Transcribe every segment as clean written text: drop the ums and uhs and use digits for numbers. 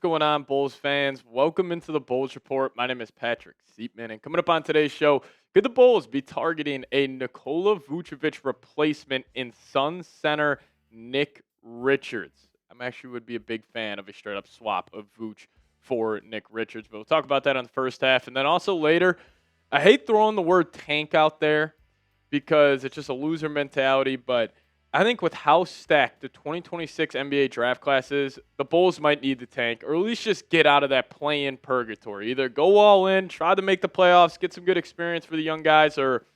What's going on, Bulls fans? Welcome into the Bulls Report. My name is Patrick Siepman, and coming up on today's show, could the Bulls be targeting a Nikola Vucevic replacement in Suns center Nick Richards? I'm actually would be a big fan of a straight-up swap of Vuce for Nick Richards, but we'll talk about that on the first half. And then also later, I hate throwing the word tank out there because it's just a loser mentality, but I think with how stacked the 2026 NBA draft class is, the Bulls might need the tank, or at least just get out of that play-in purgatory. Either go all in, try to make the playoffs, get some good experience for the young guys, or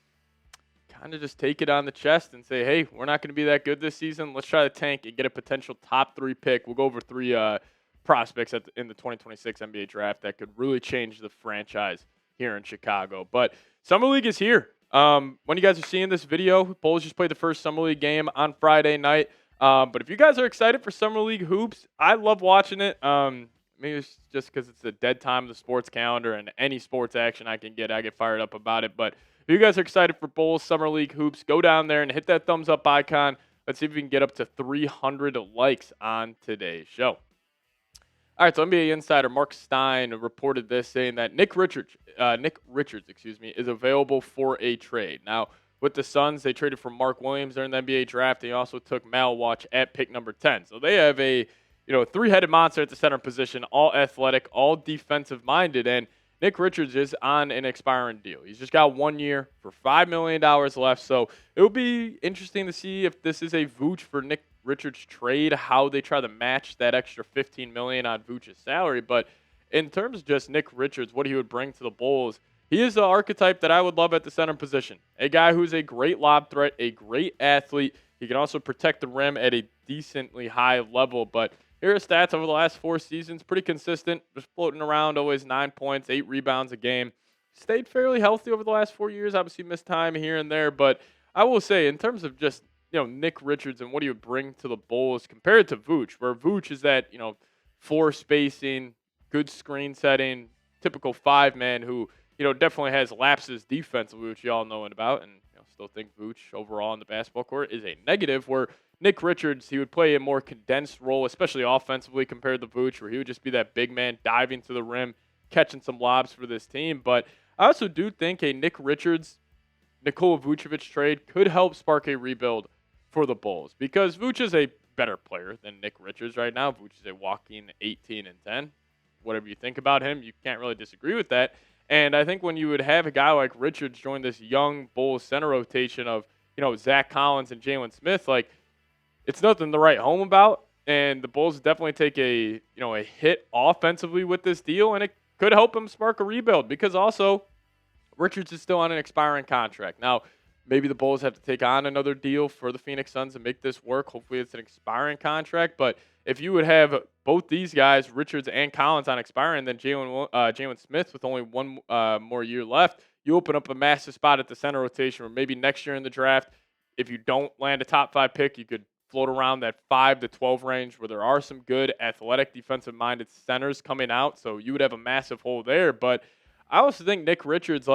kind of just take it on the chest and say, hey, we're not going to be that good this season. Let's try to tank and get a potential top 3 pick. We'll go over 3 prospects in the 2026 NBA draft that could really change the franchise here in Chicago. But Summer League is here. When you guys are seeing this video, Bulls just played the first Summer League game on Friday night. But if you guys are excited for Summer League hoops, I love watching it. Maybe it's just because it's a dead time of the sports calendar, and any sports action I can get, I get fired up about it. But if you guys are excited for Bulls Summer League hoops, go down there and hit that thumbs up icon. Let's see if we can get up to 300 likes on today's show. All right, so NBA insider Mark Stein reported this, saying that Nick Richards, is available for a trade. Now, with the Suns, they traded for Mark Williams during the NBA draft. They also took Mal Watch at pick number 10. So they have a three-headed monster at the center position, all athletic, all defensive-minded, and Nick Richards is on an expiring deal. He's just got 1 year for $5 million left. So it will be interesting to see if this is a Vooch for Nick Richards trade, how they try to match that extra $15 million on Vooch's salary. But in terms of just Nick Richards, what he would bring to the Bulls, he is the archetype that I would love at the center position. A guy who's a great lob threat, a great athlete. He can also protect the rim at a decently high level. But here are stats over the last 4 seasons, pretty consistent, just floating around, always 9 points, 8 rebounds a game. Stayed fairly healthy over the last 4 years. Obviously missed time here and there, but I will say in terms of just Nick Richards and what he would bring to the Bulls compared to Vooch, where Vooch is that, floor spacing, good screen setting, typical 5-man who, definitely has lapses defensively, which you all know about, and still think Vooch overall on the basketball court is a negative, where Nick Richards, he would play a more condensed role, especially offensively compared to Vooch, where he would just be that big man diving to the rim, catching some lobs for this team. But I also do think a Nick Richards, Nikola Vucevic trade could help spark a rebuild for the Bulls, because Vooch is a better player than Nick Richards right now. Vooch is a walking 18-10. Whatever you think about him, you can't really disagree with that. And I think when you would have a guy like Richards join this young Bulls center rotation of, Zach Collins and Jalen Smith, like, it's nothing to write home about. And the Bulls definitely take a hit offensively with this deal, and it could help them spark a rebuild, because also Richards is still on an expiring contract. Now, maybe the Bulls have to take on another deal for the Phoenix Suns and make this work. Hopefully it's an expiring contract. But if you would have both these guys, Richards and Collins, on expiring, then Jalen Smith with only one more year left, you open up a massive spot at the center rotation, or maybe next year in the draft, if you don't land a top 5 pick, you could float around that 5 to 12 range, where there are some good athletic defensive-minded centers coming out. So you would have a massive hole there. But I also think Nick Richards,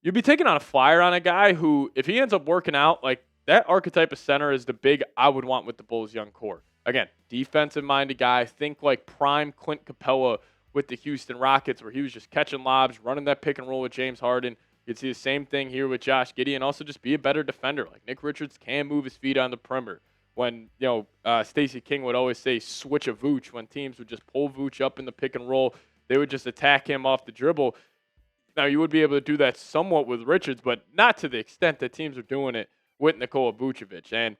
you'd be taking on a flyer on a guy who, if he ends up working out, that archetype of center is the big I would want with the Bulls' young core. Again, defensive-minded guy. Think like prime Clint Capella with the Houston Rockets, where he was just catching lobs, running that pick and roll with James Harden. You'd see the same thing here with Josh Giddey, and also just be a better defender. Like, Nick Richards can move his feet on the perimeter. When, Stacey King would always say switch a Vooch, when teams would just pull Vooch up in the pick and roll, they would just attack him off the dribble. Now, you would be able to do that somewhat with Richards, but not to the extent that teams are doing it with Nikola Vucevic. And,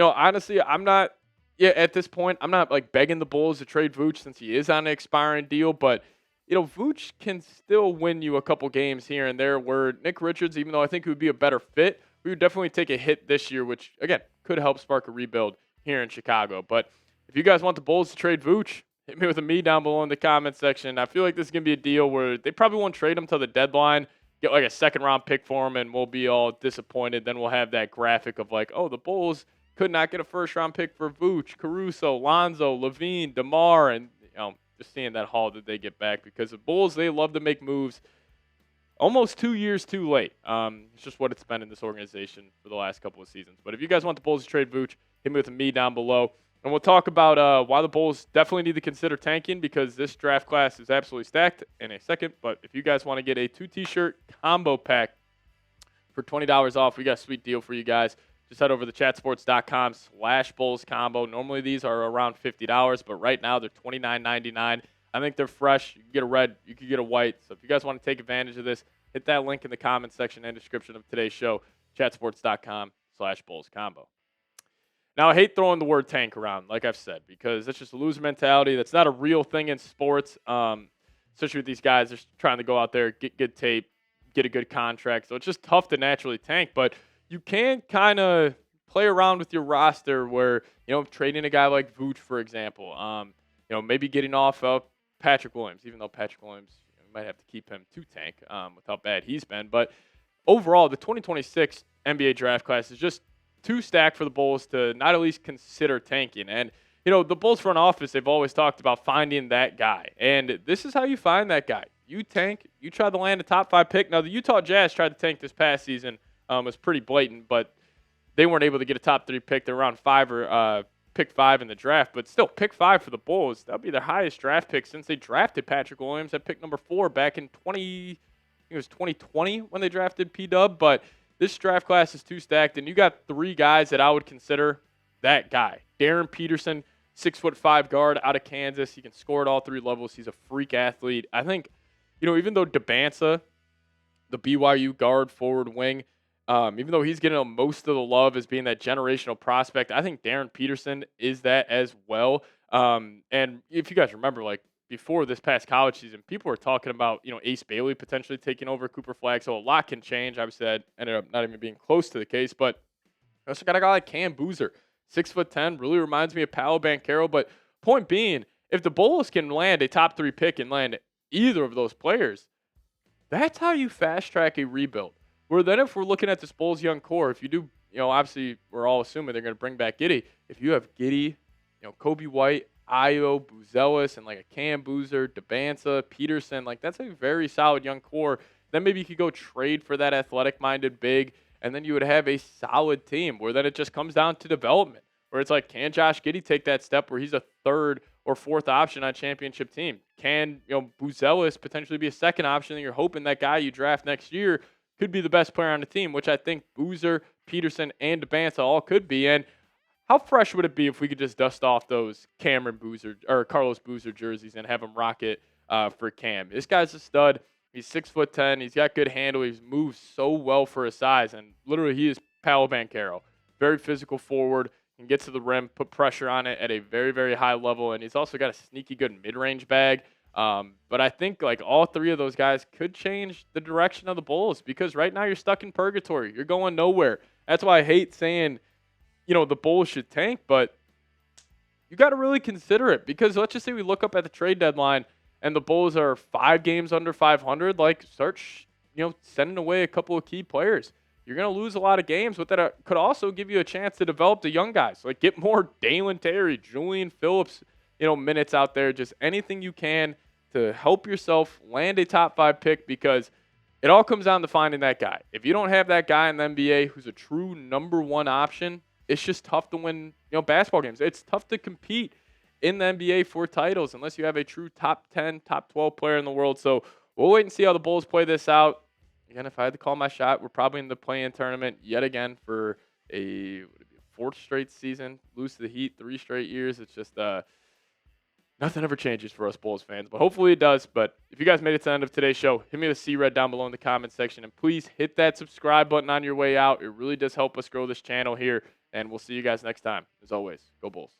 honestly, at this point, I'm not begging the Bulls to trade Vooch since he is on an expiring deal, but, Vooch can still win you a couple games here and there, where Nick Richards, even though I think he would be a better fit, we would definitely take a hit this year, which, again, could help spark a rebuild here in Chicago. But if you guys want the Bulls to trade Vooch, hit me with a me down below in the comment section. I feel like this is going to be a deal where they probably won't trade him till the deadline, get a second-round pick for him, and we'll be all disappointed. Then we'll have that graphic of the Bulls could not get a first-round pick for Vooch, Caruso, Lonzo, Levine, DeMar, and, just seeing that haul that they get back, because the Bulls, they love to make moves almost 2 years too late. It's just what it's been in this organization for the last couple of seasons. But if you guys want the Bulls to trade Vooch, hit me with a me down below. And we'll talk about why the Bulls definitely need to consider tanking because this draft class is absolutely stacked in a second. But if you guys want to get a 2 t-shirt combo pack for $20 off, we got a sweet deal for you guys. Just head over to chatsports.com/Bulls combo. Normally these are around $50, but right now they're $29.99. I think they're fresh. You can get a red, you can get a white. So if you guys want to take advantage of this, hit that link in the comment section and description of today's show, chatsports.com/Bulls combo. Now, I hate throwing the word tank around, like I've said, because that's just a loser mentality. That's not a real thing in sports, especially with these guys just trying to go out there, get good tape, get a good contract. So it's just tough to naturally tank, but you can kind of play around with your roster where, trading a guy like Vooch, for example, maybe getting off of Patrick Williams, even though Patrick Williams, you might have to keep him to tank with how bad he's been. But overall, the 2026 NBA draft class is just too stacked for the Bulls to not at least consider tanking. And, the Bulls front office, they've always talked about finding that guy. And this is how you find that guy. You tank, you try to land a top 5 pick. Now, the Utah Jazz tried to tank this past season. It was pretty blatant, but they weren't able to get a top 3 pick. They're around 5 or pick 5 in the draft. But still, pick 5 for the Bulls. That would be their highest draft pick since they drafted Patrick Williams at pick number 4 back in 2020 when they drafted P-Dub. But this draft class is too stacked, and you got 3 guys that I would consider that guy. Darren Peterson, 6'5" guard out of Kansas. He can score at all 3 levels. He's a freak athlete. I think, even though Debansa, the BYU guard, forward, wing, even though he's getting most of the love as being that generational prospect, I think Darren Peterson is that as well. And if you guys remember, before this past college season, people were talking about, Ace Bailey potentially taking over Cooper Flagg. So a lot can change. Obviously, that ended up not even being close to the case. But I also got a guy like Cam Boozer, 6'10", really reminds me of Paolo Banchero. But point being, if the Bulls can land a top 3 pick and land either of those players, that's how you fast track a rebuild. Where then if we're looking at this Bulls young core, if you do, obviously we're all assuming they're going to bring back Giddey. If you have Giddey, Kobe White, Ayo, Buzelis, and a Cam Boozer, Debansa, Peterson, that's a very solid young core. Then maybe you could go trade for that athletic-minded big, and then you would have a solid team where then it just comes down to development. Where it's can Josh Giddey take that step where he's a 3rd or 4th option on a championship team? Can, Buzelis potentially be a 2nd option, and you're hoping that guy you draft next year could be the best player on the team, which I think Boozer, Peterson, and Debansa all could be. And how fresh would it be if we could just dust off those Cameron Boozer or Carlos Boozer jerseys and have him rock it for Cam? This guy's a stud. He's 6'10". He's got good handle. He moves so well for his size, and literally he is Paolo Banchero. Very physical forward. Can get to the rim, put pressure on it at a very, very high level, and he's also got a sneaky good mid-range bag. But I think all 3 of those guys could change the direction of the Bulls because right now you're stuck in purgatory. You're going nowhere. That's why I hate saying, the Bulls should tank, but you got to really consider it because let's just say we look up at the trade deadline and the Bulls are 5 games under 500. Start, sending away a couple of key players. You're going to lose a lot of games, but that could also give you a chance to develop the young guys. Get more Dalen Terry, Julian Phillips, minutes out there. Just anything you can to help yourself land a top 5 pick because it all comes down to finding that guy. If you don't have that guy in the NBA who's a true number 1 option, it's just tough to win, basketball games. It's tough to compete in the NBA for titles unless you have a true top 10, top 12 player in the world. So we'll wait and see how the Bulls play this out. Again, if I had to call my shot, we're probably in the play-in tournament yet again for a 4th straight season. Lose to the Heat 3 straight years. It's just nothing ever changes for us Bulls fans, but hopefully it does. But if you guys made it to the end of today's show, hit me with a C-Red down below in the comment section, and please hit that subscribe button on your way out. It really does help us grow this channel here, and we'll see you guys next time. As always, go Bulls.